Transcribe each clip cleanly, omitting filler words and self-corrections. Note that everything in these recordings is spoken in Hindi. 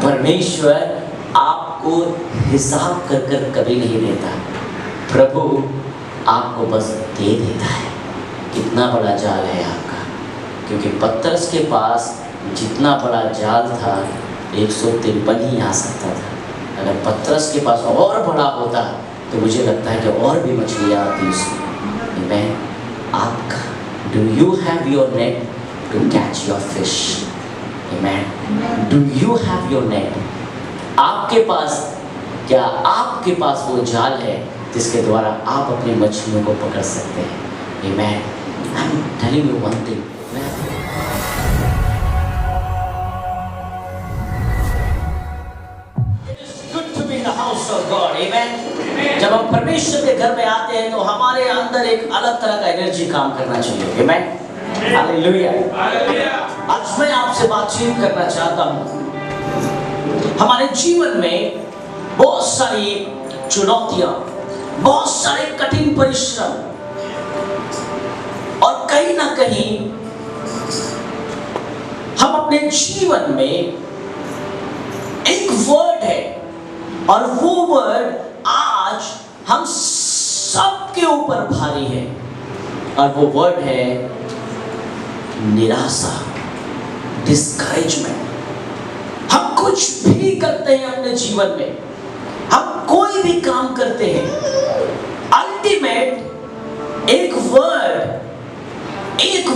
परमेश्वर आपको हिसाब कर कर कभी नहीं देता, प्रभु आपको बस दे देता है। कितना बड़ा जाल है आपका, क्योंकि पतरस के पास जितना बड़ा जाल था 153 ही आ सकता था। अगर पतरस के पास और बड़ा होता तो मुझे लगता है कि और भी मछलियाँ आती उसमें। मैं आपका, do you have your net to catch your fish? Do you have your net? आपके पास, क्या आपके पास वो जाल है जिसके द्वारा आप अपनी मछलियों को पकड़ सकते हैं? Amen. I'm telling you one thing. It is good to be in the house of God. Amen. जब हम परमेश्वर के घर में आते हैं तो हमारे अंदर एक अलग तरह का एनर्जी काम करना चाहिए। Amen. हालेलुया। आज मैं आपसे बातचीत करना चाहता हूँ। हमारे जीवन में बहुत सारी चुनौतियां, बहुत सारे कठिन परिश्रम, और कहीं ना कहीं हम अपने जीवन में एक वर्ड है, और वो वर्ड आज हम सबके ऊपर भारी है, और वो वर्ड है निराशा, डिस्करेजमेंट। हम कुछ भी करते हैं अपने जीवन में, हम कोई भी काम करते हैं, अल्टीमेट एक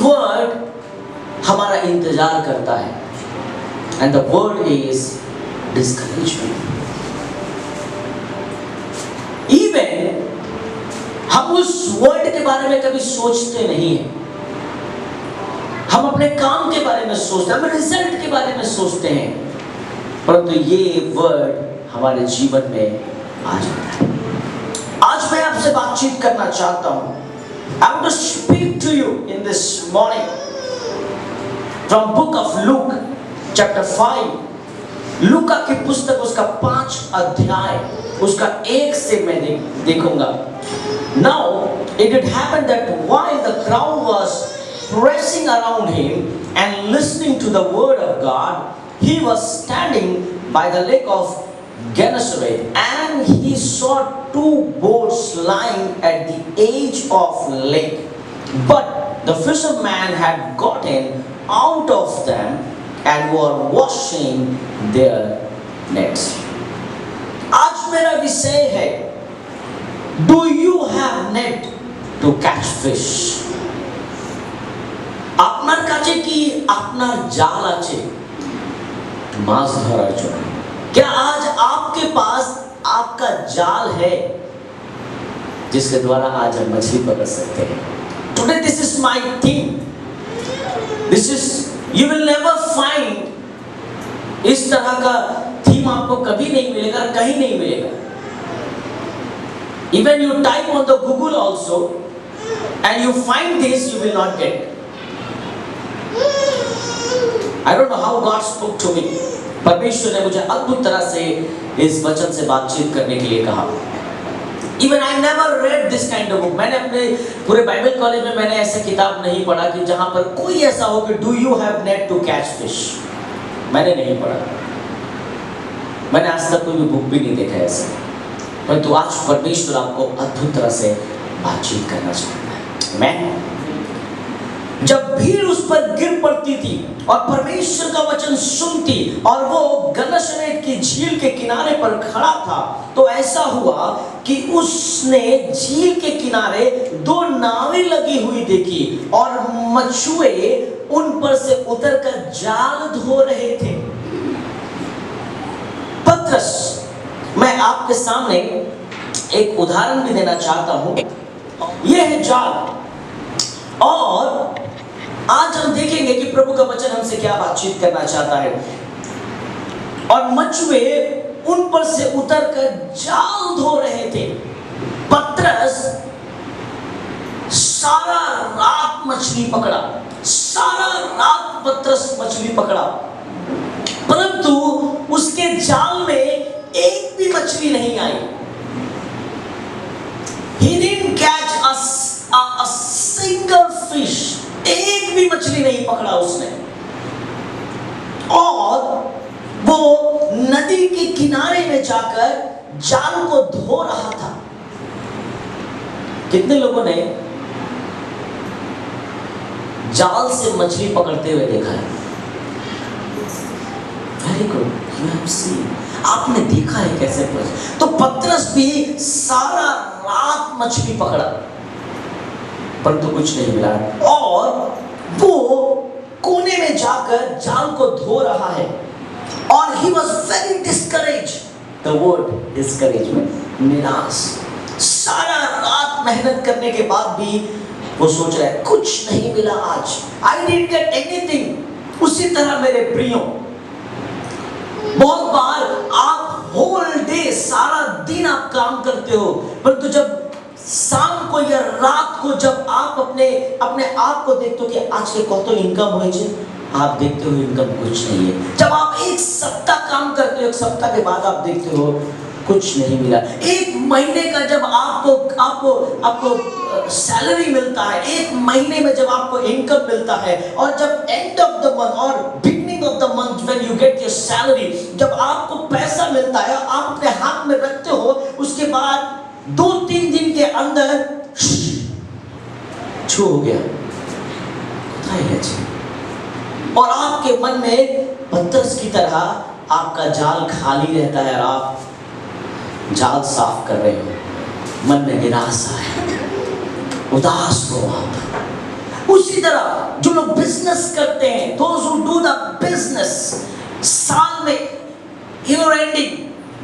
वर्ड हमारा इंतजार करता है, and the word is discouragement. Even हम उस वर्ड के बारे में कभी सोचते नहीं है। हम अपने काम के बारे में सोचते हैं, हम रिजल्ट के बारे में सोचते हैं, परंतु ये वर्ड हमारे जीवन में आ जाता है। आज मैं आपसे बातचीत करना चाहता हूं। I want to speak to you in this morning from book of Luke chapter 5। लूका की पुस्तक उसका 5 अध्याय उसका 1 से मैं देखूंगा। Now it had happened that while the crowd was pressing around him and listening to the word of God, he was standing by the lake of Gennesaret, and he saw 2 boats lying at the edge of lake, but the fishermen had gotten out of them and were washing their nets। आज मेरा विषय है, Do you have net to catch fish? আপনার কাছে কি আপনার জাল আছে মাছ ধরার জন্য? क्या आज आपके पास आपका जाल है जिसके द्वारा आज हम मछली पकड़ सकते हैं? Today this is my theme. This is, you will never find इस तरह का थीम आपको कभी नहीं मिलेगा, कहीं नहीं मिलेगा। Even you type on the Google also and you find this, you will not get. I don't know how God spoke to me. परमेश्वर ने मुझे अद्भुत तरह से इस वचन से बातचीत करने के लिए कहा। Even I never read this kind of book। मैंने अपने पूरे बाइबल कॉलेज में मैंने ऐसा किताब नहीं पढ़ा कि जहां पर कोई ऐसा हो कि Do you have net to catch fish? मैंने नहीं पढ़ा। मैंने आज तक कोई भी बुक भी नहीं देखा ऐसा, परंतु आज परमेश्वर आपको अद्भुत तरह से बातचीत करना चाहता है। मैं जब भीड़ उस पर गिर पड़ती थी और परमेश्वर का वचन सुनती और वो गन्नसरेत की झील के किनारे पर खड़ा था, तो ऐसा हुआ कि उसने झील के किनारे 2 नावें लगी हुई देखी और मछुए उन पर से उतरकर जाल धो रहे थे। पतरस, मैं आपके सामने एक उदाहरण भी देना चाहता हूं। यह है जाल, और आज हम देखेंगे कि प्रभु का वचन हमसे क्या बातचीत करना चाहता है। और मछुए उन पर से उतरकर जाल धो रहे थे। पतरस सारा रात मछली पकड़ा, सारा रात पतरस मछली पकड़ा, परंतु उसके जाल में एक भी मछली नहीं आई। He didn't catch a single fish। एक भी मछली नहीं पकड़ा उसने, और वो नदी के किनारे में जाकर जाल को धो रहा था। कितने लोगों ने जाल से मछली पकड़ते हुए देखा है? Very good, you have seen, आपने देखा है कैसे पकड़। तो पतरस भी सारा रात मछली पकड़ा परंतु कुछ नहीं मिला, और वो कोने में जाकर जाल को धो रहा है, और he was very discouraged, the word discouragement, निराश। सारा रात मेहनत करने के बाद भी वो सोच रहा है कुछ नहीं मिला आज, I didn't get anything। उसी तरह मेरे प्रियो, बहुत बार आप होल डे, सारा दिन आप काम करते हो, परंतु जब शाम को या रात को जब आप अपने आप को देखते हो कि आज के कत इनकम हो, आप देखते हो इनकम कुछ नहीं है। जब आप एक सप्ताह काम करते हो, एक सप्ताह के बाद आप देखते हो कुछ नहीं मिला। एक महीने का जब आपको सैलरी मिलता है, एक महीने में जब आपको इनकम मिलता है, और जब एंड ऑफ द मंथ और beginning of the month when you get your salary, जब आपको पैसा मिलता है, आप अपने हाथ में रखते हो, उसके बाद 2-3 दिन के अंदर छू हो गया, और आपके मन में पतरस की तरह आपका जाल खाली रहता है, और आप जाल साफ कर रहे हो, मन में निराशा है, उदास हो आप। उसी तरह जो लोग बिजनेस करते हैं, those who do the business, साल में year ending,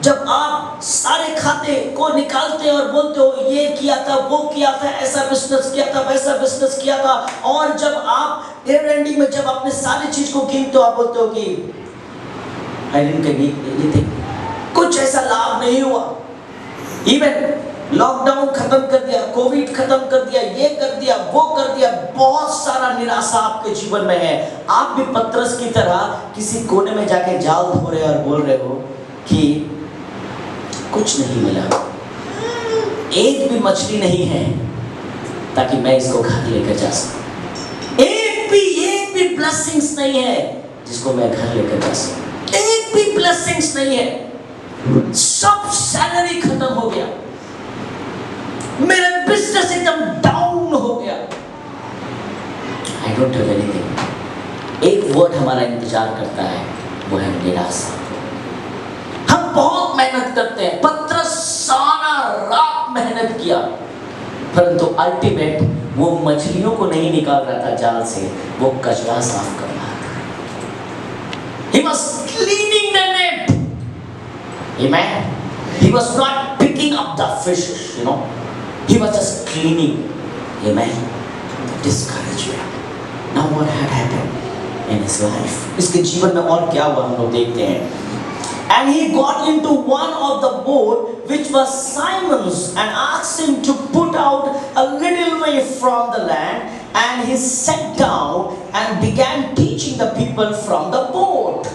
जब आप सारे खाते को निकालते हैं और बोलते हो ये किया था, वो किया था, ऐसा बिजनेस किया था, वैसा बिजनेस किया था, और जब आप ईयर एंडिंग में जब अपने सारी चीज को गिनते हो, आप बोलते हो कि आई डिडंट गेट एनीथिंग, कुछ ऐसा लाभ नहीं हुआ। इवन लॉकडाउन खत्म कर दिया, कोविड खत्म कर दिया, ये कर दिया, वो कर दिया, बहुत सारा निराशा आपके जीवन में है। आप भी पतरस की तरह किसी कोने में जाके जाल धो रहे और बोल रहे हो कि कुछ नहीं मिला, एक भी मछली नहीं है ताकि मैं इसको घर लेकर जा सकूं, एक भी ब्लेसिंग्स नहीं है जिसको मैं घर लेकर जा सकूं, एक भी ब्लेसिंग्स नहीं है, सब सैलरी खत्म हो गया, मेरा बिजनेस एकदम डाउन हो गया, आई डोंट हैव एनीथिंग। एक वर्ड हमारा इंतजार करता है, वो है निराशा। हम बहुत मेहनत करते हैं, पतरस सारा रात मेहनत किया, परंतु अल्टीमेट वो मछलियों को नहीं निकाल रहा था जाल से, वो कचरा साफ कर रहा था। He was cleaning the net. Amen. He was not picking up the fishes, you know. He was just cleaning. Amen. Discouragement. Now what had happened in his life? इसके जीवन में और क्या हुआ हम लोग देखते हैं। And he got into one of the boat which was Simon's and asked him to put out a little way from the land, and he sat down and began teaching the people from the boat.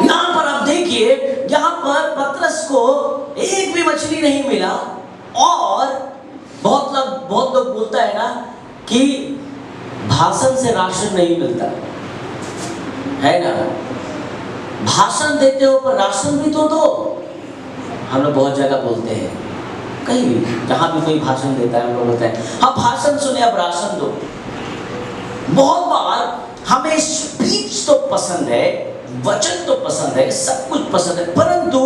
यहाँ पर आप देखिए, यहाँ पर पतरस को एक भी मछली नहीं मिला, और बहुत लोग बोलता है ना कि भाषण से राशन नहीं मिलता है ना, भाषण देते हो पर राशन भी तो दो। हम लोग बहुत जगह बोलते हैं, कहीं भी जहाँ भी कोई भाषण देता है हम लोग बोलते हैं हाँ भाषण सुने अब राशन दो। बहुत बार हमें स्पीच तो पसंद है, वचन तो पसंद है, सब कुछ पसंद है, परंतु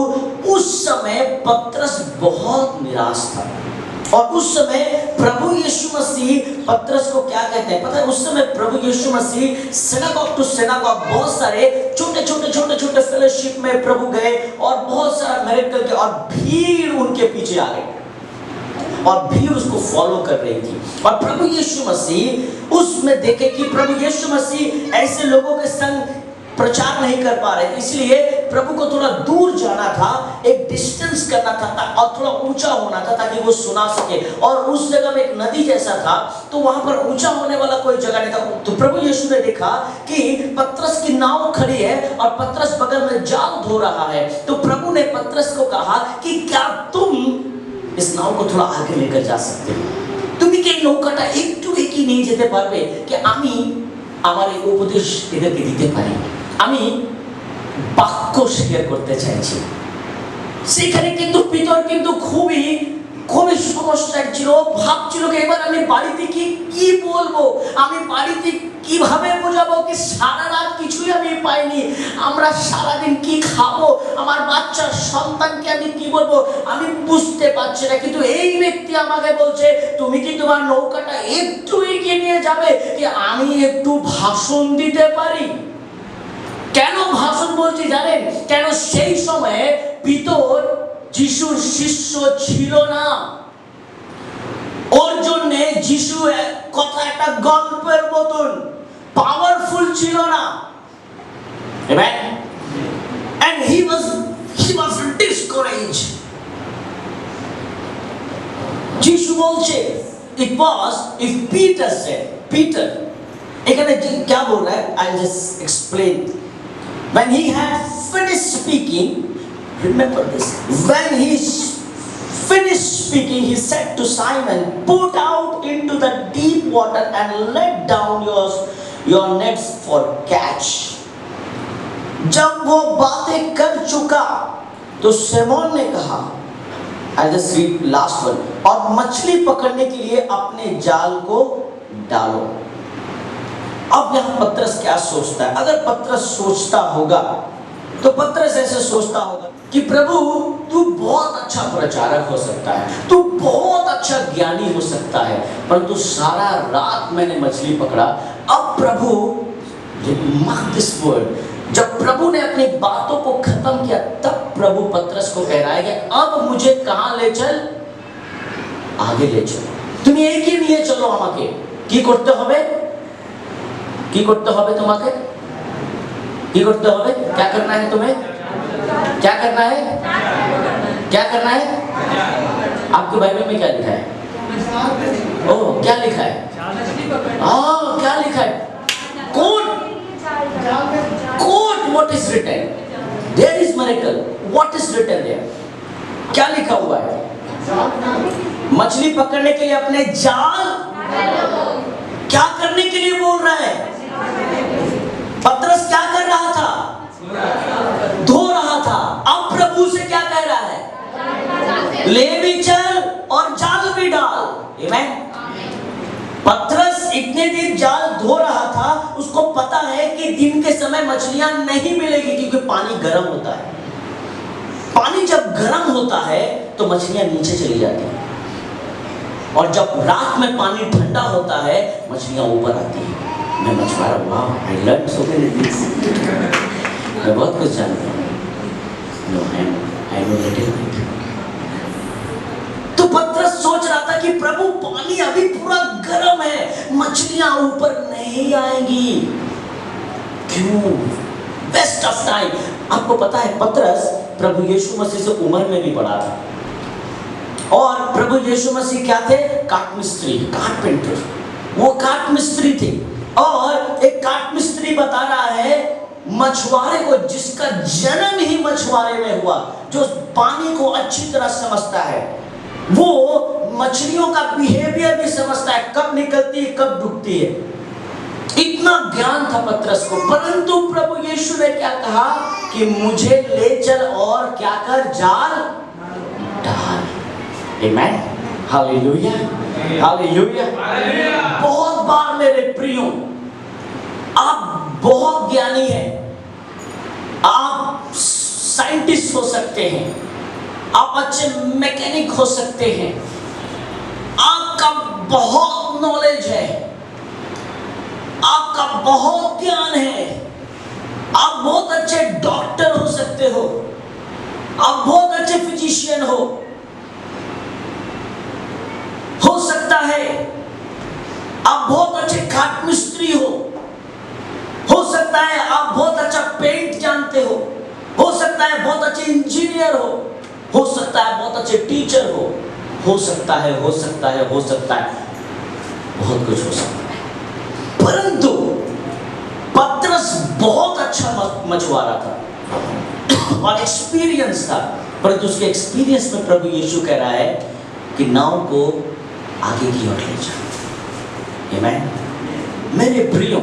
उस समय पतरस बहुत निराश था, और उस समय प्रभु यीशु मसीह पतरस को क्या कहते हैं पता है? उस समय प्रभु यीशु मसीह सिनागोग टू सिनागोग बहुत सारे छोटे फेलोशिप में प्रभु गए, और बहुत सारा मिरेकल के, और भीड़ उनके पीछे आ गई, और भीड़ उसको फॉलो कर रही थी। और प्रभु यीशु मसीह उसमें देखे कि प्रभु यीशु मसीह ऐसे लोगों के संग प्रचार नहीं कर पा रहे, इसलिए प्रभु को थोड़ा दूर जाना था, एक डिस्टेंस करना था, और थोड़ा ऊंचा होना था ताकि वो सुना सके। और उस जगह में एक नदी जैसा था, तो वहां पर ऊंचा होने वाला कोई जगह नहीं था। तो प्रभु यीशु ने देखा कि पतरस की नाव खड़ी है और पतरस बगल में जाल धो रहा है, तो प्रभु ने पतरस को कहा कि क्या तुम इस नाव को थोड़ा आगे लेकर जा सकते हो? তুমি কি নৌকাটা একটু এগিয়ে নিয়ে যেতে পারবে? कि আমি আমার এই উপদেश এদেরকে দিতে পারি, আমি বাক্য শেয়ার করতে চাইছি। সেখানে কিন্তু পিতর কিন্তু খুবই খুবই সমস্যায় ছিল। ভাবছিল কি এবার আমি বাড়িতে কি বলবো, আমি বাড়িতে কিভাবে বোঝাবো কি সারা রাত কিছুই আমি পাইনি, আমরা সারাদিন কি খাবো, আমার বাচ্চার সন্তানকে আমি কি বলবো, আমি বুঝতে পারছি না। কিন্তু এই ব্যক্তি আমাকে বলছে তুমি কি তোমার নৌকাটা একটু এগিয়ে নিয়ে যাবে, কি আমি একটু ভাষণ দিতে পারি। কেন ভাষণ বলছি জানেন? কেন সেই সময়ে পিতর যিশুর শিষ্য ছিল না, ওর জন্য যিশু কথা একটা গল্পের মতন পাওয়ারফুল ছিল না। Amen? And he was discouraged. যিশু বলছে if Peter said, Peter এখানে क्या बोल रहा है, I'll just explain. When he had finished speaking, remember this, when he finished speaking, he said to Simon, put out into the deep water and let down your nets for catch. जब वो बातें कर चुका तो सिमोन ने कहा, I'll just read last one, और मछली पकड़ने के लिए अपने जाल को डालो। अब यहां पतरस क्या सोचता है? अगर पतरस सोचता होगा तो पतरस ऐसे सोचता होगा कि प्रभु तू बहुत अच्छा प्रचारक हो सकता है, तू बहुत अच्छा ज्ञानी हो सकता है, परंतु सारा रात मैंने मछली पकड़ा। अब प्रभु, मार्क दिस वर्ड, जब प्रभु ने अपनी बातों को खत्म किया तब प्रभु पतरस को कह रहा है कि अब मुझे कहां ले चल, आगे ले चलो, तुम एक ही নিয়ে চলো আমাকে। কি করতে হবে? কি করতে হবে তোমাকে? কি করতে হবে? क्या करना है तुम्हें? क्या करना है? क्या करना है? आपके बाइबल में क्या लिखा है? ओह, क्या लिखा है? क्या लिखा है? Quote what is written? There is miracle. What is written there? क्या लिखा हुआ है? मछली पकड़ने के लिए अपने जाल क्या करने के लिए बोल रहा है? पतरस क्या कर रहा था? धो रहा था। अब प्रभु से क्या कह रहा है? ले भी चल और जाल भी डाल। आमीन। पतरस इतने देर जाल धो रहा था, उसको पता है कि दिन के समय मछलियां नहीं मिलेगी क्योंकि पानी गर्म होता है। पानी जब गर्म होता है तो मछलियां नीचे चली जाती हैं, और जब रात में पानी ठंडा होता है मछलियां ऊपर आती हैं। मैं मछुआरा, वाह, I learn so many things. मैं बहुत कुछ जानता हूँ। No, I know little bit. तो पतरस सोच रहा था कि प्रभु पानी अभी पूरा गर्म है, मछलियां ऊपर नहीं आएंगी। क्यों? Waste of time. आपको पता है पतरस प्रभु यीशु मसीह से उम्र में भी बड़ा था, और प्रभु यीशु मसीह क्या थे? काट मिस्त्री, कारपेंटर। वो काट मिस्त्री थे, और एक काट मिस्त्री बता रहा है मछुआरे को, जिसका जन्म ही मछुआरे में हुआ, जो पानी को अच्छी तरह समझता है, वो मछलियों का बिहेवियर भी समझता है, कब निकलती है कब डूबती है। इतना ज्ञान था पतरस को, परंतु प्रभु यीशु ने क्या कहा कि मुझे ले चल और क्या कर, जाल डाल। आमीन, हालेलुया, हालेलुया। बहुत बार मेरे प्रियो, आप बहुत ज्ञानी हैं, आप साइंटिस्ट हो सकते हैं, आप अच्छे मैकेनिक हो सकते हैं, आपका बहुत नॉलेज है, आपका बहुत ज्ञान है, आप बहुत अच्छे डॉक्टर हो सकते हो, आप बहुत अच्छे फिजिशियन हो सकता है, आप बहुत अच्छे काट मिस्त्री हो सकता है आप बहुत अच्छा पेंट जानते हो सकता है बहुत अच्छे इंजीनियर हो सकता है बहुत अच्छे टीचर हो सकता है बहुत कुछ हो सकता है। परंतु पतरस बहुत अच्छा मछुआरा था और एक्सपीरियंस था, परंतु उसके एक्सपीरियंस में प्रभु यीशु कह रहा है कि नाव को आगे की ओर ले जाओ। आमीन। मेरे प्रियो,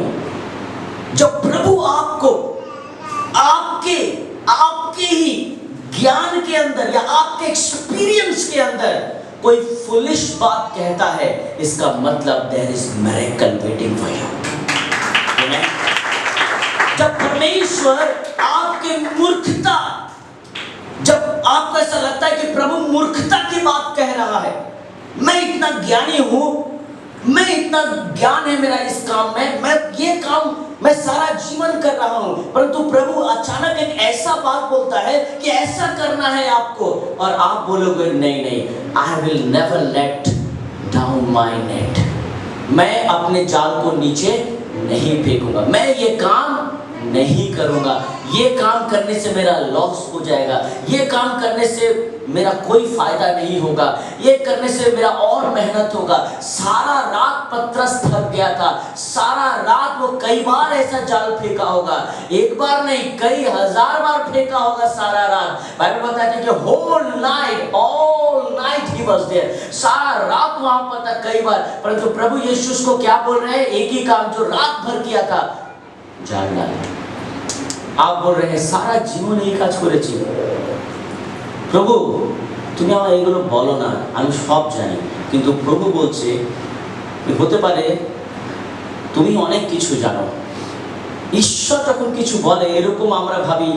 जब प्रभु आपको आपके आपके ही ज्ञान के अंदर या आपके एक्सपीरियंस के अंदर कोई फुलिश बात कहता है, इसका मतलब there is miracle waiting for you. जब परमेश्वर आपके मूर्खता, जब आपको ऐसा लगता है कि प्रभु मूर्खता की बात कह रहा है, मैं इतना ज्ञानी हूं, मैं इतना ज्ञान है मेरा इस काम में, मैं ये काम मैं सारा जीवन कर रहा हूं, परंतु प्रभु अचानक एक ऐसा बात बोलता है कि ऐसा करना है आपको, और आप बोलोगे नहीं नहीं, I will never let down my net, मैं अपने जाल को नीचे नहीं फेंकूंगा, मैं ये काम नहीं करूंगा, ये काम करने से मेरा लॉस हो जाएगा, ये काम करने से मेरा कोई फायदा नहीं होगा, ये करने से मेरा और मेहनत होगा। सारा रात पतरस थक गया था, सारा रात वो कई बार ऐसा जाल फेंका होगा, एक बार नहीं कई हजार बार फेंका होगा सारा रात। बाइबल बताती है कि whole night, all night he was there, सारा रात वहां पर था कई बार, परंतु प्रभु यीशु उसको क्या बोल रहे हैं, एक ही काम जो रात भर किया था, जाल डाला। आप बोल रहे हैं सारा জীবন এই কাজ করেছি, প্রভু তুমি আমার এগুলো বলো না, আমি সব জানি, কিন্তু প্রভু বলছে হতে পারে তুমি অনেক কিছু জানো। ঈশ্বর যখন কিছু বলে এরকম আমরা ভাবি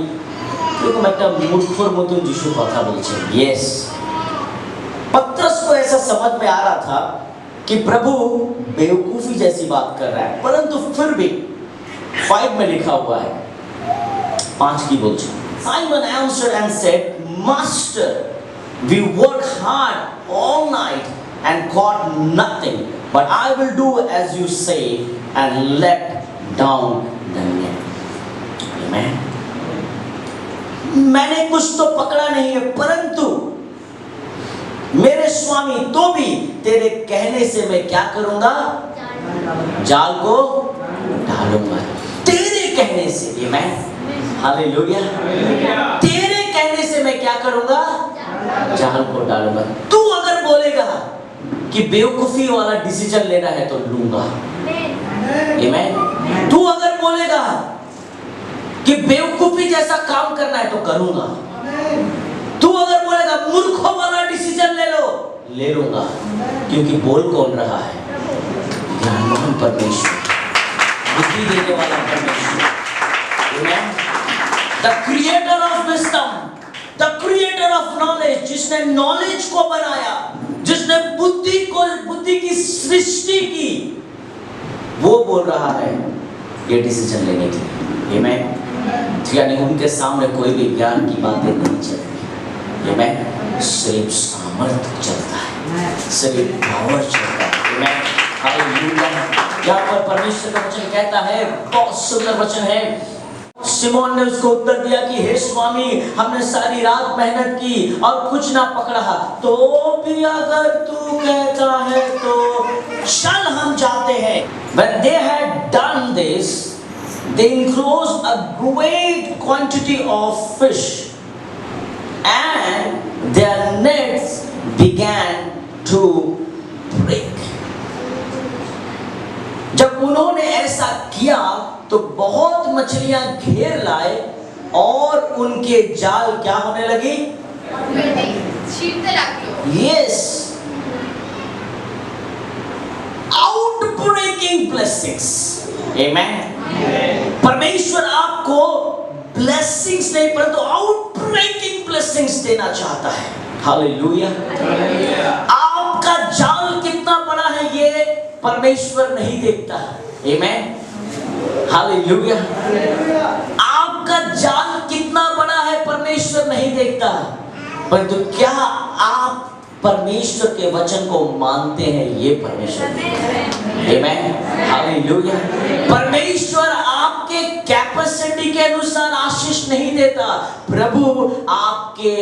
এরকম একটা মূর্খর মতন যিশু কথা বলছে। यस, पतरस को ऐसा समझ में आ रहा था कि प्रभु बेवकूफी जैसी बात कर रहा है, परंतु फिर भी 5 में लिखा हुआ है, 5 की बोलते, Simon answered and said, Master, we worked hard all night and caught nothing, but I will do as you say and let down the net. Amen. मैंने कुछ तो पकड़ा नहीं है, परंतु मेरे स्वामी तो भी तेरे कहने से मैं क्या करूंगा, जाल को डालूंगा, तेरे कहने से। Amen. हालेलुया। तेरे कहने से मैं क्या करूंगा, जाल को डालूंगा। तू अगर बोलेगा कि बेवकूफी वाला डिसीजन लेना है तो लूंगा। आमीन। तू अगर बोलेगा कि बेवकूफी जैसा काम करना है तो करूंगा। तू अगर बोलेगा मूर्खों वाला डिसीजन ले लो, ले लूंगा, क्योंकि बोल कौन रहा है, ज्ञानवान परमेश्वर, बुद्धि देने वाला परमेश्वर। आमीन। The creator of wisdom, the creator of knowledge, जिसने knowledge को बनाया, जिसने बुद्धि की सृष्टि की, वो बोल रहा है ये डिसीजन लेने के लिए। आमीन। यानी उनके सामने कोई भी ज्ञान की बातें नहीं चलती। आमीन। सिर्फ सामर्थ्य चलता है, सिर्फ पावर चलता है। आमीन। हालेलुया। यहाँ पर परमेश्वर का वचन कहता है, बहुत सुंदर वचन है, सिमोन ने उसको उत्तर दिया कि हे स्वामी, हमने सारी रात मेहनत की और कुछ ना पकड़ा, तो भी अगर तू कहता है तो चल हम जाते हैं। When they had done this, they enclosed a great quantity of fish and their nets began to break. जब उन्होंने ऐसा किया तो बहुत मछलियां घेर लाए और उनके जाल क्या होने लगी, यस, आउटब्रेकिंग ब्लेसिंग्स। आमीन। परमेश्वर आपको ब्लेसिंग्स नहीं परंतु आउटब्रेकिंग ब्लेसिंग्स देना चाहता है। हालेलुया। आपका जाल कितना बड़ा है ये परमेश्वर नहीं देखता। आमीन। हालेलुया। आपका जाल कितना बड़ा है परमेश्वर नहीं देखता, परंतु क्या आप परमेश्वर के वचन को मानते हैं, ये परमेश्वर देखता है। आमीन। हालेलुया। परमेश्वर आपके कैपेसिटी के अनुसार आशीष नहीं देता, प्रभु आपके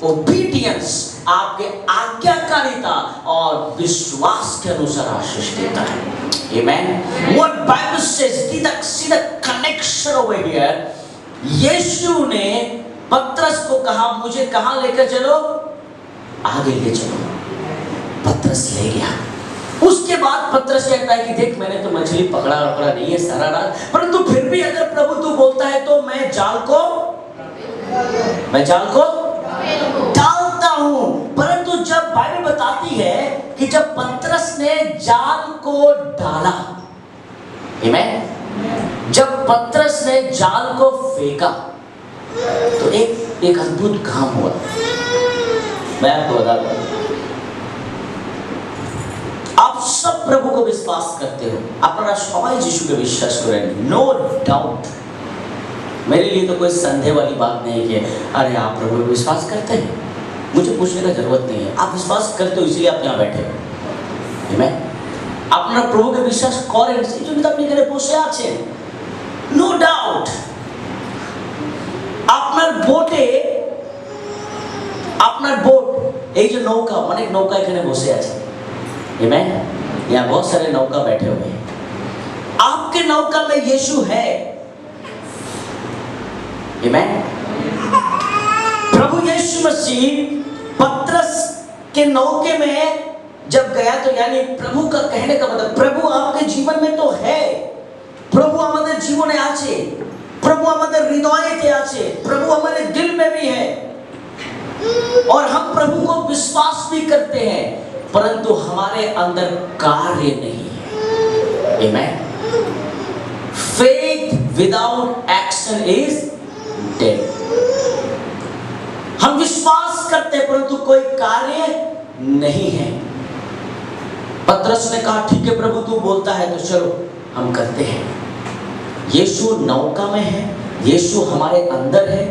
ओबीडियंस, आपके आज्ञाकारिता और विश्वास के अनुसार आशीष देता है। Amen. What Bible says, see the connection over here. यीशु ने पतरस को कहा, मुझे कहाँ लेकर चलो, आगे ले चलो। पतरस ले गया। उसके बाद पतरस कहता है कि देख मैंने तो मछली पकड़ा नहीं है सारा रात, परंतु फिर भी अगर प्रभु तू बोलता है तो मैं जाल को डालता हूं। परंतु जब बाइबल बताती है कि जब पतरस ने जाल को डाला, आमीन, जब पतरस ने जाल को फेंका तो एक अद्भुत काम हुआ। मैं आपको बता दूं, आप सब प्रभु को विश्वास करते हो, अपना सबाई यीशु के विश्वास करें, नो डाउट। मेरे लिए तो कोई संदेह वाली बात नहीं है अरे आप प्रभु को विश्वास करते हैं, मुझे पूछने का जरूरत नहीं है। आप विश्वास करते हो इसलिए आप यहाँ बैठे हो। मैं अपना प्रभु के विश्वास करें সেই জন্য আপনি এখানে বসে আছেন, নো ডাউট। আপনার বোট এই যে নৌকা, অনেক নৌকা এখানে বসে আছে, आमीन, यहाँ बहुत सारे नौका बैठे हुए हैं। आपके नौका में यीशु है, आमीन। प्रभु यीशु मसीह पतरस के नौके में जब गया तो यानी प्रभु का कहने का मतलब प्रभु आपके जीवन में तो है, प्रभु हमारे जीवने आछे, प्रभु हमारे हृदयते आछे, प्रभु हमारे दिल में भी है और हम प्रभु को विश्वास भी करते हैं, परंतु हमारे अंदर कार्य नहीं है, आमीन। Faith without action is dead। हम विश्वास करते हैं परंतु कोई कार्य नहीं है। पतरस ने कहा ठीक है प्रभु तू बोलता है तो चलो हम करते हैं। यीशु नौका में है, यीशु हमारे अंदर है,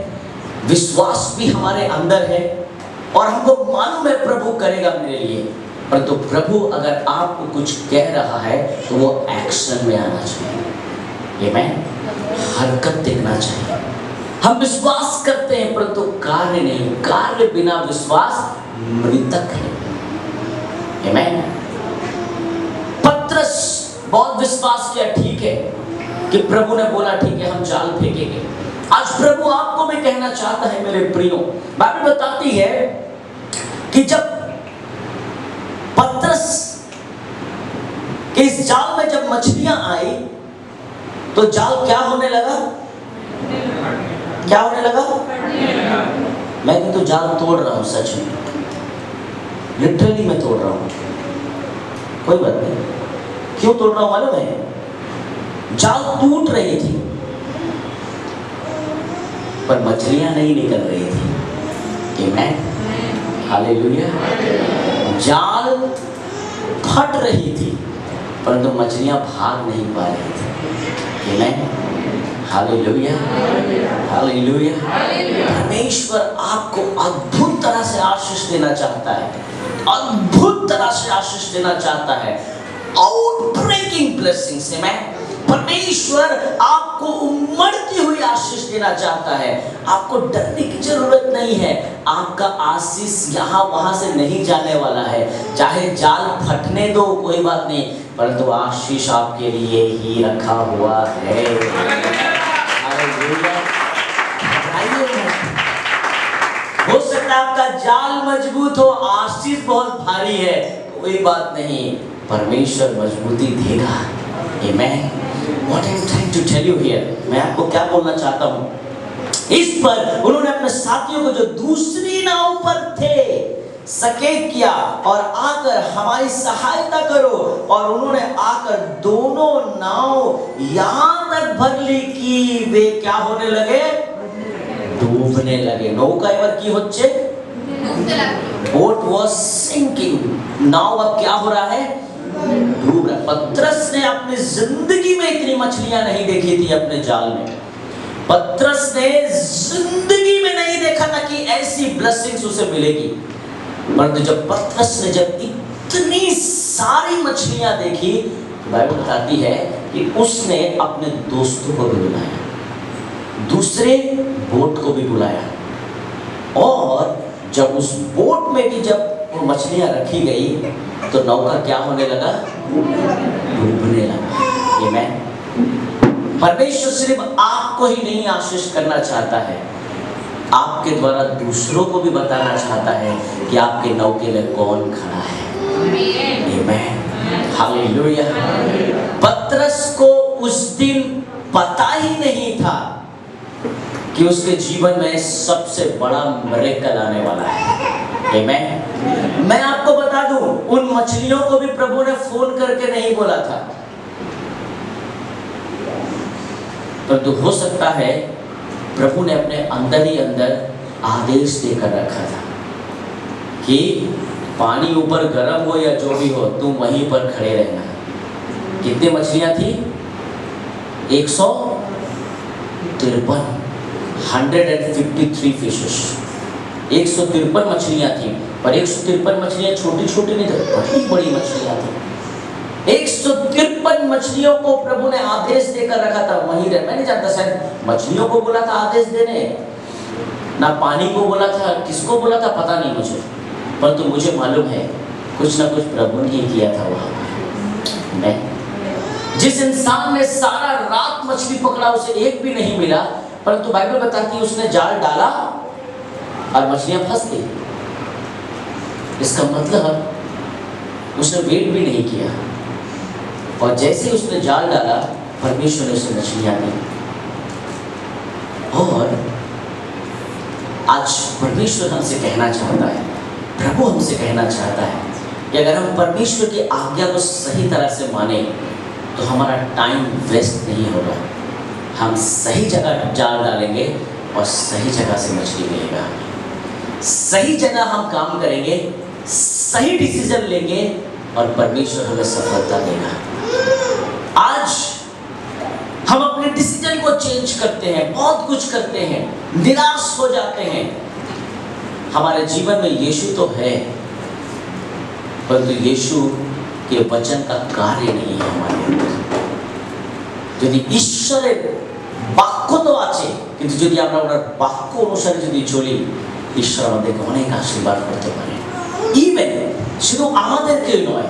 विश्वास भी हमारे अंदर है और हमको मालूम है प्रभु करेगा मेरे लिए। परंतु प्रभु अगर आपको कुछ कह रहा है तो वो एक्शन में आना चाहिए, आमीन, हरकत दिखना चाहिए। हम विश्वास करते हैं परंतु कार्य नहीं, कार्य बिना विश्वास मृतक है, आमीन। पतरस बहुत विश्वास किया, ठीक है कि प्रभु ने बोला ठीक है हम जाल फेंकेंगे। आज प्रभु आपको भी कहना चाहता है मेरे प्रियो, बाइबल बताती है कि जब पतरस के इस जाल में जब मछलियां आई तो जाल क्या होने लगा? मैं तो जाल तोड़ रहा हूं, सच में लिटरली मैं तोड़ रहा हूं, कोई बात नहीं। क्यों तोड़ रहा हूं मालूम है? जाल टूट रही थी पर मछलियां नहीं निकल रही थी, आमीन, हालेलुया। जाल फट रही थी परंतु मछलियां भाग नहीं पा रही थी, आमीन, हालेलुया, हालेलुया। परमेश्वर आपको अद्भुत तरह से आशीष देना चाहता है, अद्भुत तरह से आशीष देना चाहता है, आउटब्रेकिंग ब्लेसिंग्स, आमीन। परमेश्वर आपको उमड़ती हुई आशीष देना चाहता है। आपको डरने की जरूरत नहीं है, आपका आशीष यहाँ वहां से नहीं जाने वाला है। चाहे जाल फटने दो कोई बात नहीं, परंतु आशीष आपके लिए ही रखा हुआ है। हो सकता है आपका जाल मजबूत हो, आशीष बहुत भारी है, कोई बात नहीं, परमेश्वर मजबूती देगा, आमीन। What I'm trying to tell you here, मैं आपको क्या बोलना चाहता हूँ, इस पर उन्होंने अपने साथियों को जो दूसरी नाव पर थे सकेत किया और आकर हमारी सहायता करो, और उन्होंने आकर दोनों नाव यहाँ तक भर ली कि वे क्या होने लगे? डूबने लगे। नौका एवर की होच्छे? बोट वॉज सिंकिंग, नाव अब क्या हो रहा है? डूब रहा। पतरस ने अपनी जिंदगी में इतनी मछलियां नहीं देखी थी अपने जाल में। पतरस ने जिंदगी में नहीं देखा था कि ऐसी ब्लेसिंग्स उसे मिलेगी, परंतु जब पतरस ने जब इतनी सारी मछलियां देखी, बाइबल बताती है कि उसने अपने दोस्तों को भी बुलाया, दूसरे बोट को भी बुलाया, और जब उस बोट में भी जब वो मछलियां रखी गई तो नौका क्या होने लगा? डूबने लगा, आमीन। परमेश्वर सिर्फ आपको ही नहीं आशीष करना चाहता है, आपके द्वारा दूसरों को भी बताना चाहता है कि आपके नौके में कौन खड़ा है, आमीन, हालेलुया। पतरस को उस दिन पता ही नहीं था कि उसके जीवन में सबसे बड़ा मिरेकल आने वाला है। आमीन। मैं आपको बता दूं, उन मछलियों को भी प्रभु ने फोन करके नहीं बोला था, परंतु हो सकता है प्रभु ने अपने अंदर ही अंदर आदेश देकर रखा था कि पानी ऊपर गर्म हो या जो भी हो, तुम वहीं पर खड़े रहना। कितनी मछलियां थी? 153, 153 फिशेस। 153 मछलियां थी, पर 153 मछलियां छोटी छोटी नहीं थी, बड़ी बड़ी मछलियां थी। 153 मछलियों को प्रभु ने आदेश देकर रखा था वहीं रह। मैं नहीं जानता, शायद मछलियों को बोला था आदेश देने, ना पानी को बोला था, किसको बोला था पता नहीं मुझे, परंतु मुझे मालूम है कुछ ना कुछ प्रभु ने ही किया था वहां। मैं जिस इंसान ने सारा रात मछली पकड़ा उसे एक भी नहीं मिला, परंतु बाइबल बताती है उसने जाल डाला और मछलियां फंस गई। इसका मतलब उसने वेट भी नहीं किया, और जैसे ही उसने जाल डाला परमेश्वर ने उसे मछलियां दी। और आज परमेश्वर हमसे कहना चाहता है, प्रभु हमसे कहना चाहता है कि अगर हम परमेश्वर की आज्ञा को सही तरह से माने तो हमारा टाइम वेस्ट नहीं होगा। हम सही जगह जाल डालेंगे और सही जगह से मछली मिलेगा। सही जगह हम काम करेंगे, सही डिसीजन लेंगे और परमेश्वर हमें सफलता देगा। आज हम अपने डिसीजन को चेंज करते हैं, बहुत कुछ करते हैं, निराश हो जाते हैं। हमारे जीवन में यीशु तो है, परंतु यीशु के वचन का कार्य नहीं है हमारे अंदर। যদি ঈশ্বরের বাক্য তো আছে, কিন্তু যদি আমরা ওনার বাক্য অনুসারে যদি চলি, ঈশ্বর আমাদেরকে অনেক আশীর্বাদ করতে পারে। ইভেন শুধু আমাদেরকেই নয়,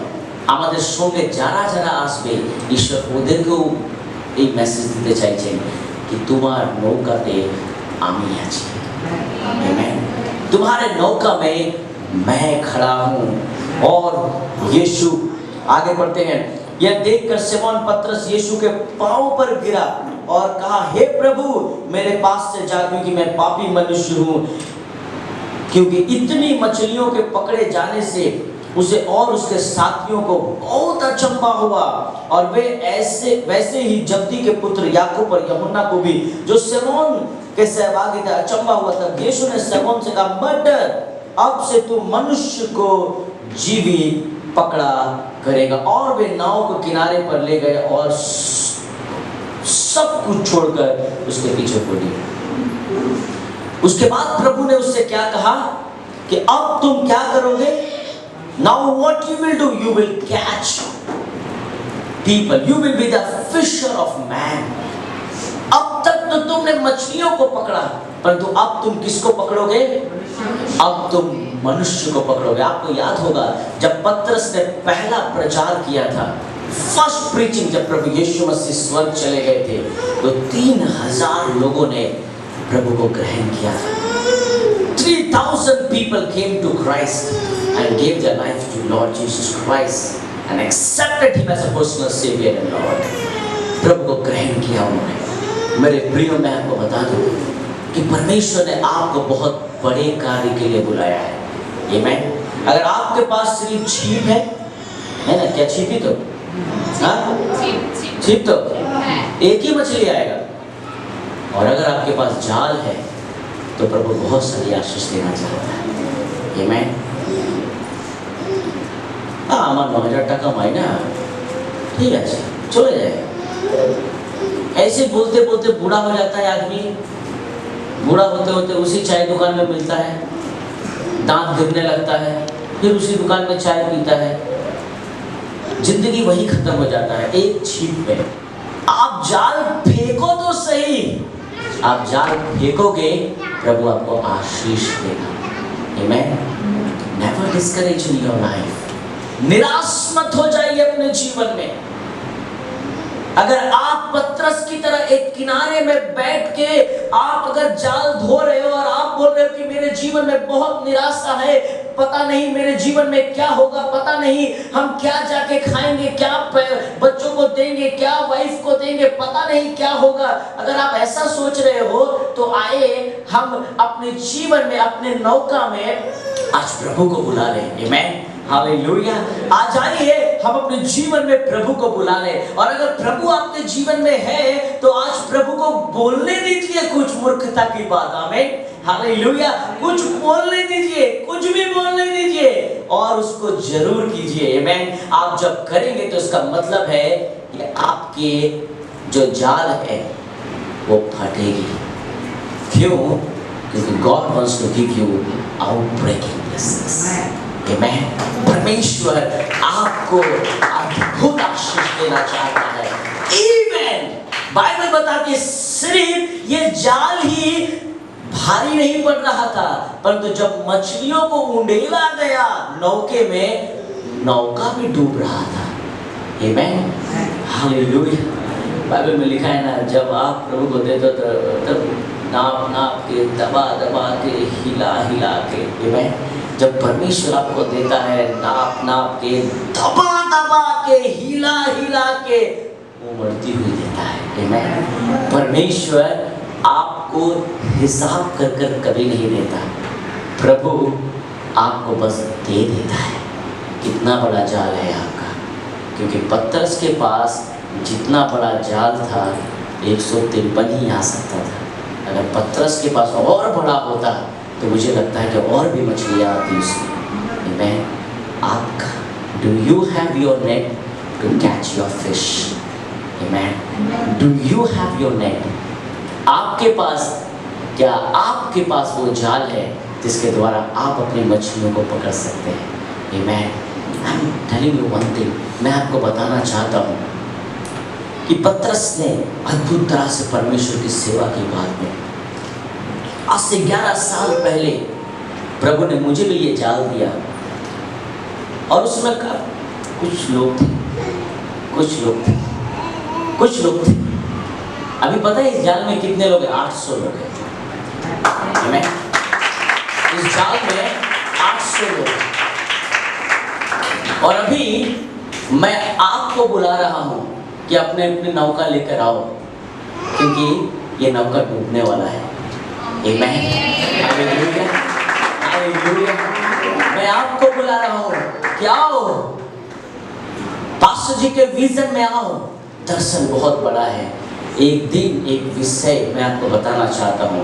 আমাদের সঙ্গে যারা যারা আসবে ঈশ্বর ওদেরকেও এই মেসেজ দিতে চাইছেন कि तुम्हार नौकाते আমি আছি। आमीन। तुम्हारे नौका में मैं खड़ा हूँ। और यीशु आगे बढ़ते हैं, यह देखकर सिमोन पतरस यीशु के पांव पर गिरा और कहा, हे प्रभु मेरे पास से जा, क्योंकि मैं पापी मनुष्य हूँ। क्योंकि इतनी मछलियों के पकड़े जाने से उसे और उसके साथियों को बहुत अचंभा हुआ, और वे वैसे ही जब्दी के पुत्र याकूब और यूहन्ना को भी, जो सिमोन के सहभागी थे, अचंभा हुआ। तब यीशु ने सिमोन से कहा, मत डर, अब से तू मनुष्य को जीवित पकड़ा करेगा। और वे नाव को किनारे पर ले गए और सब कुछ छोड़कर उसके पीछे हो दिए। उसके बाद प्रभु ने उससे क्या कहा कि अब तुम क्या करोगे? Now what you will do, you will catch people, you will be the fisher of man. अब तक तो तुमने मछलियों को पकड़ा, परंतु अब तुम किसको पकड़ोगे? अब तुम मनुष्य को पकड़ोगे। आपको याद होगा जब पतरस ने पहला प्रचार किया था, फर्स्ट प्रीचिंग, जब प्रभु यीशु मसीह स्वर्ग चले गए थे, तो 3000 लोगों ने प्रभु को ग्रहण किया था। 3000 people came to Christ and gave their life to Lord Jesus Christ and accepted him as a personal savior and Lord। प्रभु को ग्रहण किया उन्होंने। मेरे प्रियो, मैं आपको बता दूं कि परमेश्वर ने आपको बहुत बड़े कार्य के लिए बुलाया है। आमीन। अगर आपके पास सिर्फ छिप है ना, क्या छिप ही तो, हाँ छिप तो एक ही मछली आएगा, और अगर आपके पास जाल है तो प्रभु बहुत सारी आशीष देना चाहता है। आमीन। আমার 9000 টাকা মাইনা ঠিক আছে চলে যায়। ऐसे बोलते बोलते बूढ़ा हो जाता है आदमी, बूढ़ा होते होते उसी चाय दुकान में मिलता है, दांत गिरने लगता है, फिर उसी दुकान में चाय पीता है, जिंदगी वही खत्म हो जाता है एक छीप में। आप जाल फेंको तो सही, आप जाल फेंकोगे प्रभु आपको आशीष देगा। आमीन। Never discourage in your life. निराश मत हो जाइए अपने जीवन में। अगर आप पतरस की तरह एक किनारे में बैठ के आप अगर जाल धो रहे हो और आप बोल रहे हो कि मेरे जीवन में बहुत निराशा है, पता नहीं मेरे जीवन में क्या होगा, पता नहीं हम क्या जाके खाएंगे, क्या बच्चों को देंगे, क्या वाइफ को देंगे, पता नहीं क्या होगा। अगर आप ऐसा सोच रहे हो तो आए हम अपने जीवन में, अपने नौका में आज प्रभु को बुला लें। आमेन, हालेलुया। आज आइए हम अपने जीवन में प्रभु को बुला लें। और अगर प्रभु आपके जीवन में है तो आज प्रभु को बोलने दीजिए कुछ मूर्खता की बात। आमीन, हालेलुया। कुछ बोलने दीजिए, कुछ भी बोलने दीजिए और उसको जरूर कीजिए। आमीन। आप जब करेंगे तो इसका मतलब है कि आपके जो जाल है वो फटेगी। क्यों? क्योंकि God wants to give you outbreaking blessings. आमीन। परमेश्वर आपको अद्भुत आशीष देना चाहता है। इवन बाइबल बताती है सिर्फ ये जाल ही भारी नहीं पड़ रहा था, परंतु जब मछलियों को उंडेला गया नौके में, नौका भी डूब रहा था। आमीन, हालेलुया। बाइबल में लिखा है ना, जब आप प्रभु को देते हो तब नाप नाप के, दबा दबा के, हिला हिला के। आमीन। जब परमेश्वर आपको देता है नाप नाप के, दबा दबा के, हिला हिला के, वो बढ़ती हुई देता है। आमीन। परमेश्वर आपको हिसाब कर कर कभी नहीं देता, प्रभु आपको बस दे देता है। कितना बड़ा जाल है आपका, क्योंकि पतरस के पास जितना बड़ा जाल था 153 ही आ सकता था। अगर पतरस के पास और बड़ा होता तो मुझे लगता है कि और भी मछलियाँ आती उसमें। आमीन। आपका do you have your net to catch your fish? आमीन। Do you have your net? आपके पास, क्या आपके पास वो जाल है जिसके द्वारा आप अपनी मछलियों को पकड़ सकते हैं? आमीन। I am telling you one thing, मैं आपको बताना चाहता हूँ कि पतरस ने अद्भुत तरह से परमेश्वर की सेवा की। बाद में आज से 11 साल पहले प्रभु ने मुझे भी ये जाल दिया और उसमें कुछ लोग थे, कुछ लोग थे, कुछ लोग थे। अभी पता है इस जाल में कितने लोग हैं? 800 लोग हैं। आमीन। इस जाल में 800 लोग हैं। और अभी मैं आपको बुला रहा हूँ कि अपने अपने नौका लेकर आओ, क्योंकि ये नौका डूबने वाला है। आमीन, हालेलुया, हालेलुया। मैं आपको बुला रहा हूँ कि आओ, पास्टर जी के विजन में आओ। दर्शन बहुत बड़ा है। एक दिन एक विषय मैं आपको बताना चाहता हूँ।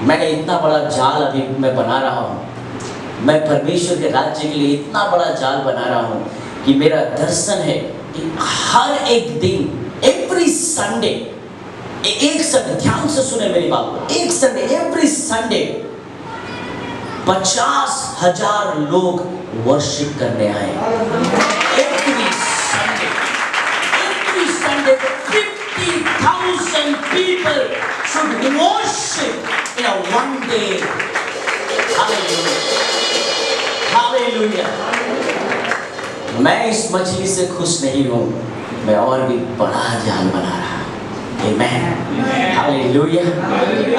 मैं इतना बड़ा जाल अभी मैं बना रहा हूँ, मैं परमेश्वर के राज्य के लिए इतना बड़ा जाल बना रहा हूँ कि मेरा दर्शन है कि हर एक दिन, एवरी संडे, एक संडे, ध्यान से सुने मेरी बात को, एक संडे, एवरी संडे 50,000 लोग वर्शिप करने आए। Every Sunday 50,000 people should worship in a one day. Hallelujah, hallelujah. मैं इस मछली से खुश नहीं हूँ, मैं और भी बड़ा जाल बना रहा हूँ। आमीन, हालेलुया।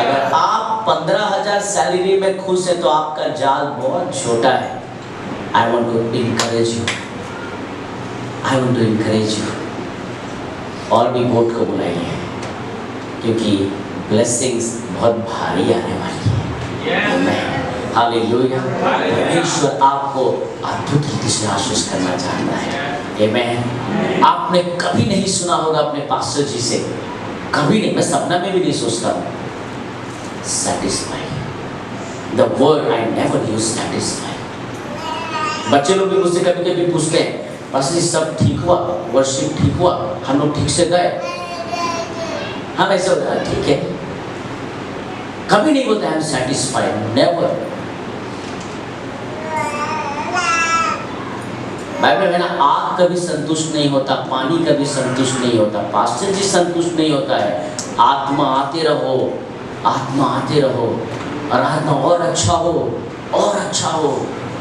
अगर आप 15,000 सैलरी में खुश है तो आपका जाल बहुत छोटा है। I want to encourage you. I want to encourage you. और भी बोट को बुलाइए, क्योंकि ब्लेसिंग्स बहुत भारी आने वाली है। आमीन, हालेलुया। परमेश्वर आपको अद्भुत रीति से आशीष करना चाहता है। आमीन। आपने कभी नहीं सुना होगा अपने पास्टर जी से, कभी नहीं, मैं सपना में भी नहीं सोचता हूँ, satisfied. The word I never use satisfied. बच्चे लोग भी मुझसे कभी कभी पूछते हैं, पास्टर जी सब ठीक हुआ, वर्शिप ठीक हुआ, हम लोग ठीक से गए? हम ऐसे होता है, ठीक है। कभी नहीं बोलते I am satisfied, never. Bible में ना, आग कभी संतुष्ट नहीं होता, पानी कभी संतुष्ट नहीं होता, पास्टर जी संतुष्ट नहीं होता है। आत्मा आते रहो, आत्मा आते रहो, आराधना और अच्छा हो, और अच्छा हो,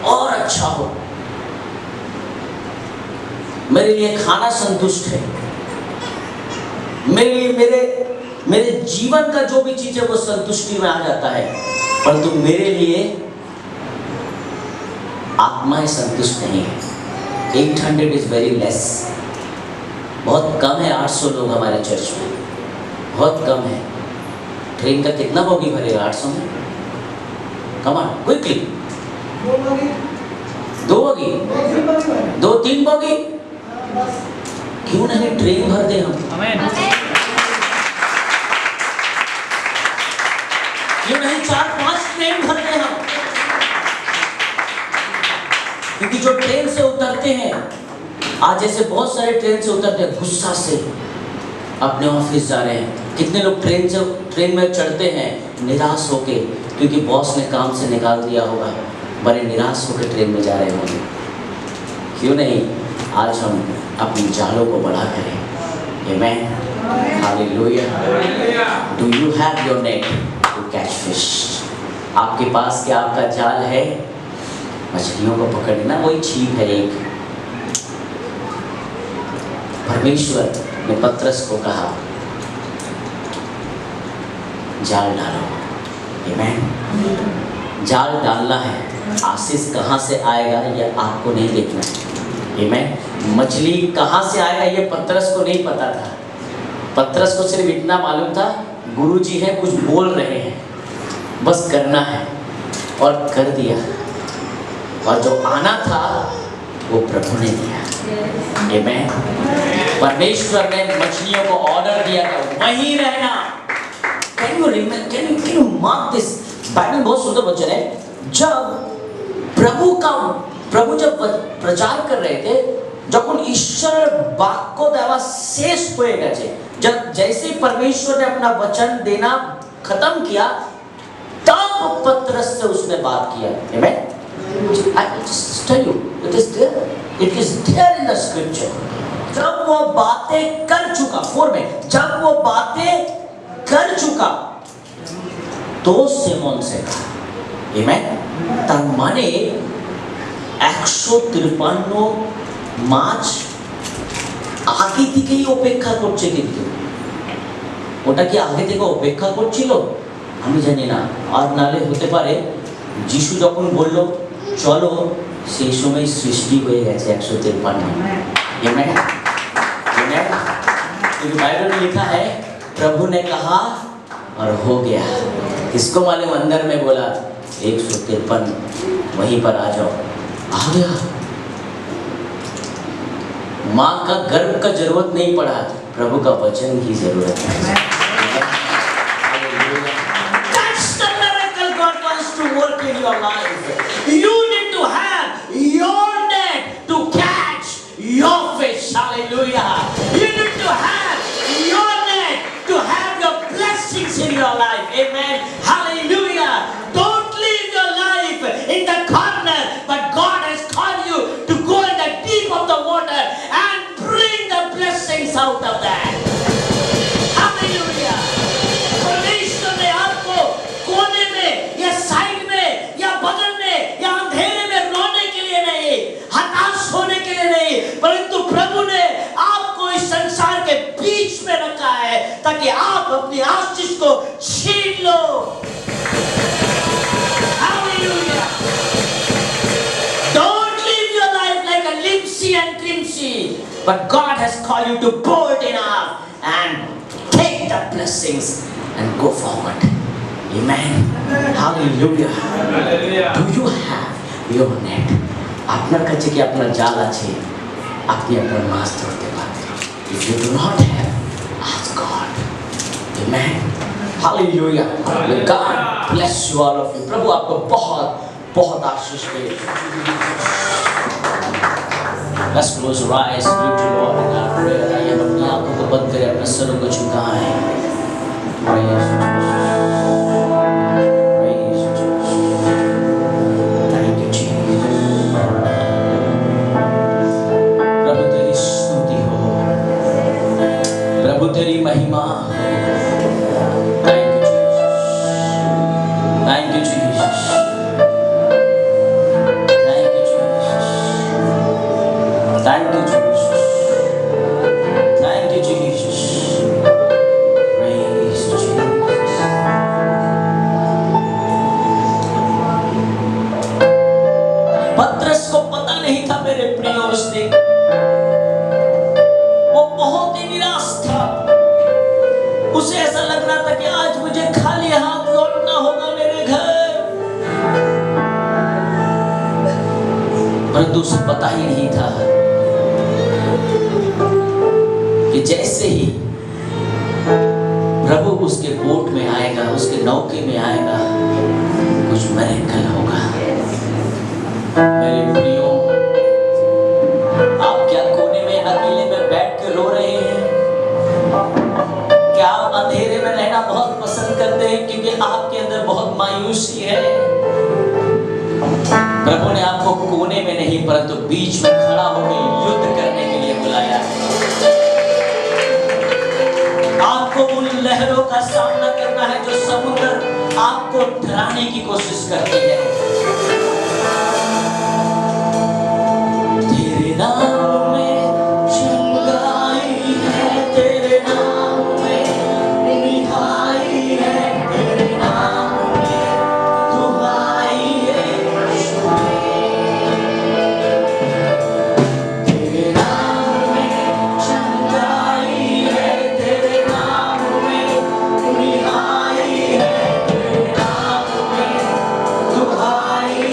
और अच्छा हो। मेरे लिए खाना संतुष्ट है, मेरे लिए मेरे जीवन का जो भी चीज है वो संतुष्टि में आ जाता है, परंतु मेरे लिए आत्माएं संतुष्ट नहीं है। 800 इज वेरी लेस, बहुत कम है। 800 लोग हमारे चर्च में, बहुत कम है। ट्रेन का कितना बोगी भरेगा 800 में? Come on quickly. 2 bogie, 2-3 bogie, क्यों नहीं ट्रेन भर दे हम? क्यों नहीं 4-5 ट्रेन भर दे हम? क्योंकि जो ट्रेन से उतरते हैं, आज जैसे बहुत सारे ट्रेन से उतरते हैं गुस्सा से अपने ऑफिस जा रहे हैं। कितने लोग ट्रेन में चढ़ते हैं निराश होके, क्योंकि बॉस ने काम से निकाल दिया होगा, बड़े निराश होकर ट्रेन में जा रहे होंगे। क्यों नहीं आज हम अपनी जालों को बढ़ा करें? आमेन, हालेलुया। Do you have your net to catch fish? आपके पास क्या आपका जाल है मछलियों को पकड़ना? वही छिप है एक। परमेश्वर ने पतरस को कहा जाल डालो। आमेन, जाल डालना है। आशीष कहाँ से आएगा ये आपको नहीं देखना है। आमेन, मछली कहाँ से आएगा ये पतरस को नहीं पता था। पतरस को सिर्फ इतना मालूम था गुरुजी हैं, कुछ बोल रहे हैं, बस करना है, और कर दिया। और जो आना था वो प्रभु ने दिया। आमेन, परमेश्वर ने मछलियों को ऑर्डर दिया था वहीं रहना। Can you mark this? Bible बहुत सुंदर वचन है। जब प्रभु जब प्रचार कर रहे थे, যখন ঈশ্বরের বাক্য দেওয়া শেষ হয়ে গেছে, जब जैसे ही परमेश्वर ने अपना वचन देना खत्म किया, तब पतरस से उसने बात किया। Amen? I just tell you, it is there in the scripture. जब वो बातें कर चुका, 4 में, जब वो बातें कर चुका तो सिमोन से कहा। Amen? তার মানে 153 মাছ আগে থেকেই অপেক্ষা করছে। কিন্তু ওটা কি আগে থেকে অপেক্ষা করছিল আমি জানি না, আর নালে হতে পারে যিশু যখন বলল চলো সেই সময় সৃষ্টি হয়ে গেছে 153। Amen? Amen? क्योंकि बाइबल में लिखा है प्रभु ने कहा और हो गया। किसको मालूम अंदर में बोला 153 वहीं पर आ जाओ, आ गया। माँ का गर्भ का जरूरत नहीं पड़ा, प्रभु का वचन की जरूरत है। That's the miracle God wants to work in your life. You need to have your net to catch your fish. Hallelujah. You need to have your net to have your blessings in your life. Amen. Hallelujah. Don't live your life in the corner, but God has called you to go in the deep of the water and bring the blessings out of that. Hallelujah. परमेश्वर ने आपको कोने में या साइड में या बगल में या अंधेरे में रोने के लिए नहीं, हताश होने के लिए नहीं, परंतु प्रभु ने आपको इस संसार के बीच में रखा है ताकि आप अपनी आशीष को छीन लो। Hallelujah. Don't live your life like a limpsy and crimsy, but God has called you to bold enough and take the blessings and go forward. Amen. Hallelujah. Do you have your net? আপনার কাছে কি আপনার জাল আছে? আপনি আপনার মাছ ধরতে পারবেন। If you do not have, ask God. Amen. Hallelujah. May God bless you all of you. प्रभु आपको बहुत बहुत आशीष दे। Let's close our eyes, lift the Lord in our prayer. आइए हम अपनी आंखों को बंद करें, अपने सरों को झुकाएं। Praise you, Jesus. Thank you, Jesus. प्रभु तेरी स्तुति हो, प्रभु तेरी महिमा हो। Thank you, Jesus. Thank you, Jesus. Thank you, Jesus. Thank you, Jesus. Thank you, Jesus. Praise you, Jesus. पतरस को पता नहीं था मेरे प्रिय उस दिन, वो बहुत ही निराश था। उसे ऐसा लग रहा था कि आज मुझे खाली हाथ लौटना होगा मेरे घर, परंतु उसे पता ही नहीं था कि जैसे ही प्रभु उसके बोट में आएगा, उसके नौके में आएगा, कुछ मिरेकल होगा। मेरे प्रियो, आप क्या कोने में अकेले में बैठ के रो रहे हैं? क्या आप अंधेरे में रहना बहुत पसंद करते हैं क्योंकि आपके अंदर बहुत मायूसी है? प्रभु ने आपको कोने में नहीं परंतु बीच में खड़ा होकर युद्ध करने के लिए बुलाया है। आपको उन लहरों का सामना करना है जो समुद्र आपको डराने की कोशिश करती है। तेरे नाम में चंगाई है, तेरे नाम में रिहाई है, तेरे नाम में दुहाई है, तेरे नाम में चंगाई है, तेरे नाम में रिहाई है, तेरे नाम में दुहाई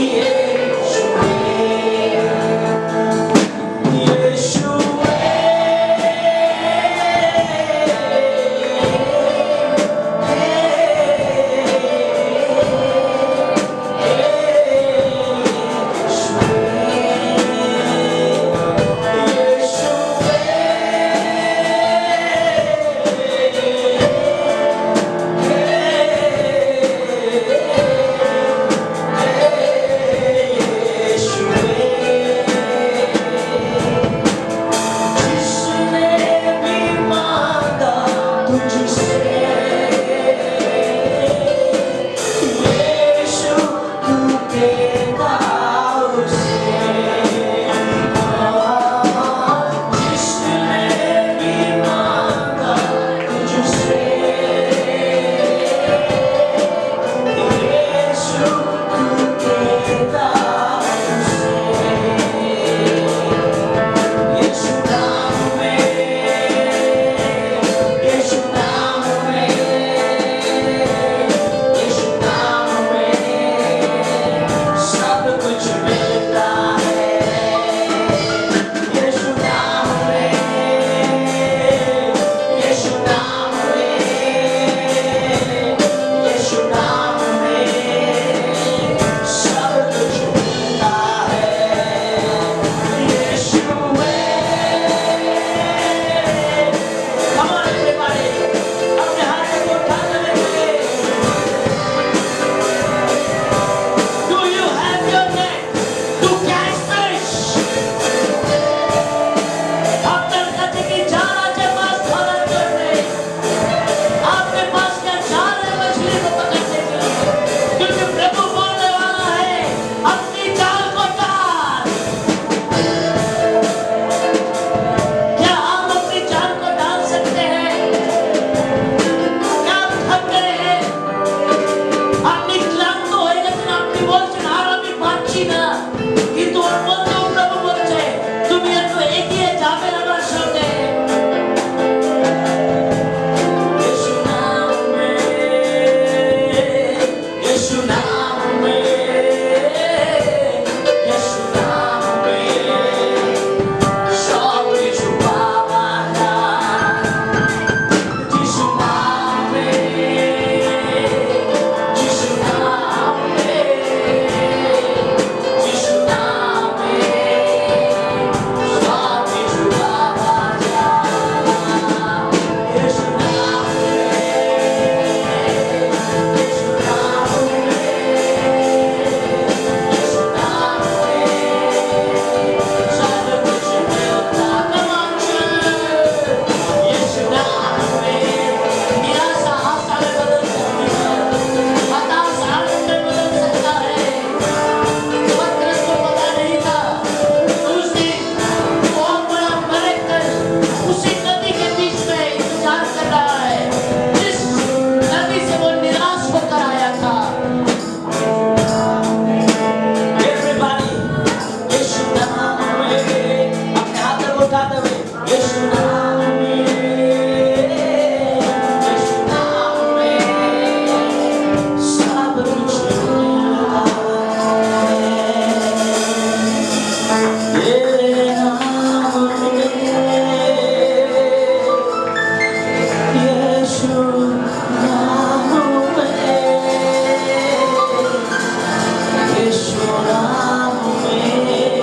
यीशु नाम में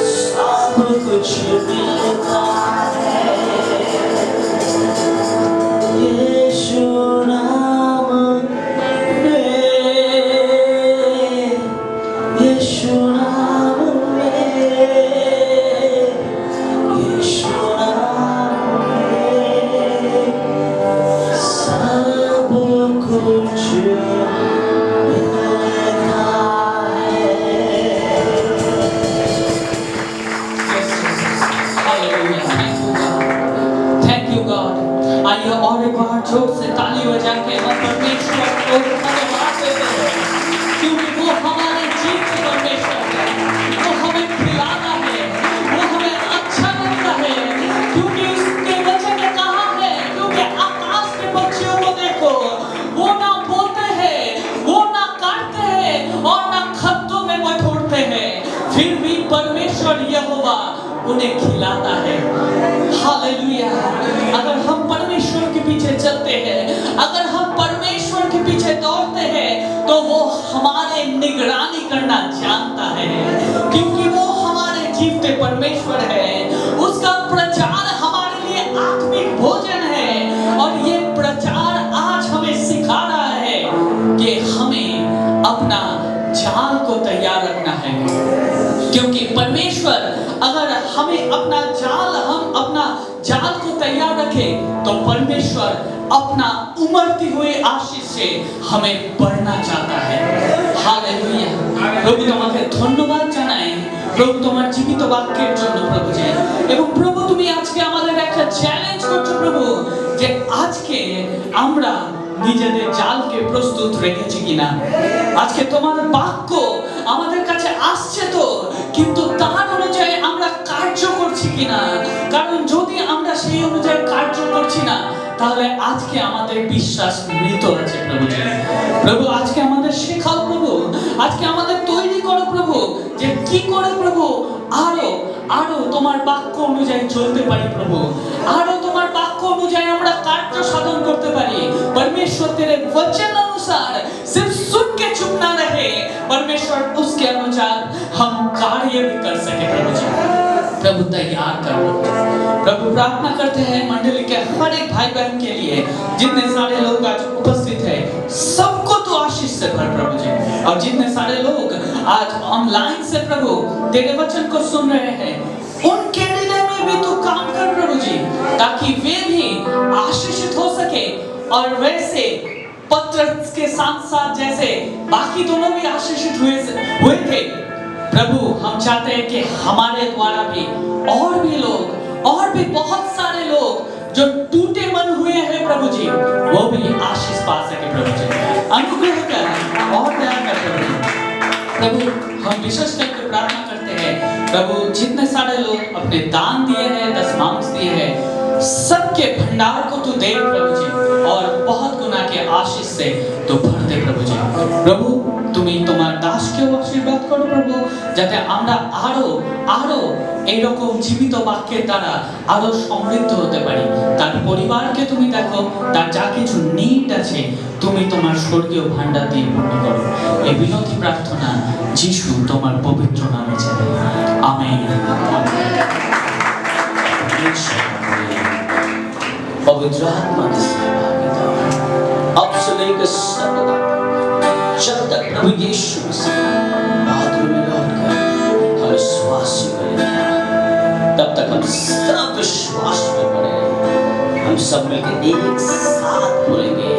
सब कुछ मिलता है। यीशु नाम में, यीशु नाम में, यीशु नाम में सब कुछ मिलता है। Thank you God. आइए और एक बार जोर से ताली बजा के हम परमेश्वर को धन्यवाद देते हैं, क्योंकि वो हमारे जीवित परमेश्वर है। वो हमें खिलाता है, वो हमें अच्छा लगता है, क्योंकि उसके वचन में कहा है, क्योंकि आकाश के पक्षियों को देखो, वो ना बोते हैं, वो ना काटते हैं और ना खत्तों में बटोरते हैं, फिर भी परमेश्वर यहोवा उन्हें खिलाता है। हालेलुया। अगर हम परमेश्वर के पीछे चलते हैं, अगर हम परमेश्वर के पीछे दौड़ते हैं, तो वो हमारे निगरानी करना जानता है, क्योंकि वो हमारे जीवते परमेश्वर है। उसका प्रचार हमारे लिए आत्मिक भोजन है, और ये प्रचार आज हमें सिखा रहा है कि हमें अपना जाल को तैयार रखना है, क्योंकि परमेश्वर अगर हमें हम अपना जाल को तैयार रखें, तो परमेश्वर अपना उमड़ती हुई आशीष से हमें बढ़ना चाहता है। हालेलुया। प्रभु তোমাকে ধন্যবাদ জানাই, প্রভু তোমার জীবিত বাক্যের জন্য প্রভু যে, এবং প্রভু তুমি আজকে আমাদের একটা চ্যালেঞ্জ করছো প্রভু, যে আজকে আমরা নিজেদের জালকে প্রস্তুত রেখেছি কিনা। আজকে তোমার বাক্য আমাদের কাছে আসছে তো, কিন্তু তার অনুযায়ী আমরা কার্য করছি কিনা। কারণ যদি আমরা সেই অনুযায়ী কার্য করছি না, তাহলে আজকে আমাদের বিশ্বাস মৃত আছে প্রভু। প্রভু আজকে আমাদের শেখাও প্রভু, আজকে আমাদের তৈরি করো প্রভু, যে কি করে প্রভু আরো তোমার বাক্য অনুযায়ী চলতে পারি প্রভু, আরো তোমার বাক্য অনুযায়ী আমরা কার্য সাধন करते पारी। परमेश्वर तेरे वचन अनुसार सिर्फ सुन के चुप ना रहे, परमेश्वर उसके अनुसार हम कार्य भी कर सके प्रभु जी। प्रभु तैयार कर प्रभु। प्रार्थना करते हैं मंडली के हर एक भाई बहन के लिए, जितने सारे लोग आज उपस्थित हैं, सबको तो आशीष से भर प्रभु जी। और जितने सारे लोग आज ऑनलाइन से प्रभु तेरे वचन को सुन रहे हैं, उनके हृदय में भी तू काम कर प्रभु जी, ताकि वे भी आशीषित हो सके। और वैसे पत्रस के साथ साथ जैसे बाकी दोनों भी आशीषित हुए थे प्रभु, हम चाहते हैं कि हमारे द्वारा भी और भी लोग, और भी बहुत सारे लोग जो टूटे मन हुए हैं प्रभु जी, वो भी आशीष पा सके प्रभु जी। अनुग्रह कर और दया कर प्रभु जी। प्रभु हम विशेष करके प्रार्थना करते हैं प्रभु, जितने सारे लोग अपने दान दिए हैं, दशमांश दिए हैं, सबके भंडार को तू दे प्रभु जी, और बहुत गुना के आशीष से तू भर दे प्रभु जी। प्रभु তুমি তোমার দাসকেও আশীর্বাদ করো প্রভু, যাতে আমরা আরো এরকম জীবিত বাক্যের দ্বারা আরো সমৃদ্ধ হতে পারি। তার পরিবারকে তুমি দেখো, তার যা কিছু নিড আছে তুমি তোমার স্বর্গীয় ভান্ডার দিয়ে পূর্ণ করো। এই বিনতি প্রার্থনা যিশু তোমার পবিত্র নামে চাই, আমেন। पवित्र आत्मा की सहभागिता अब से लेकर सर्वदा, जब तक प्रभु यीशु मसीह बहादुर में लौटकर हमें स्वास्थ्य करेगा, तब तक हम सब विश्वास में बने रहेंगे। हम सब मिलकर एक साथ बोलेंगे।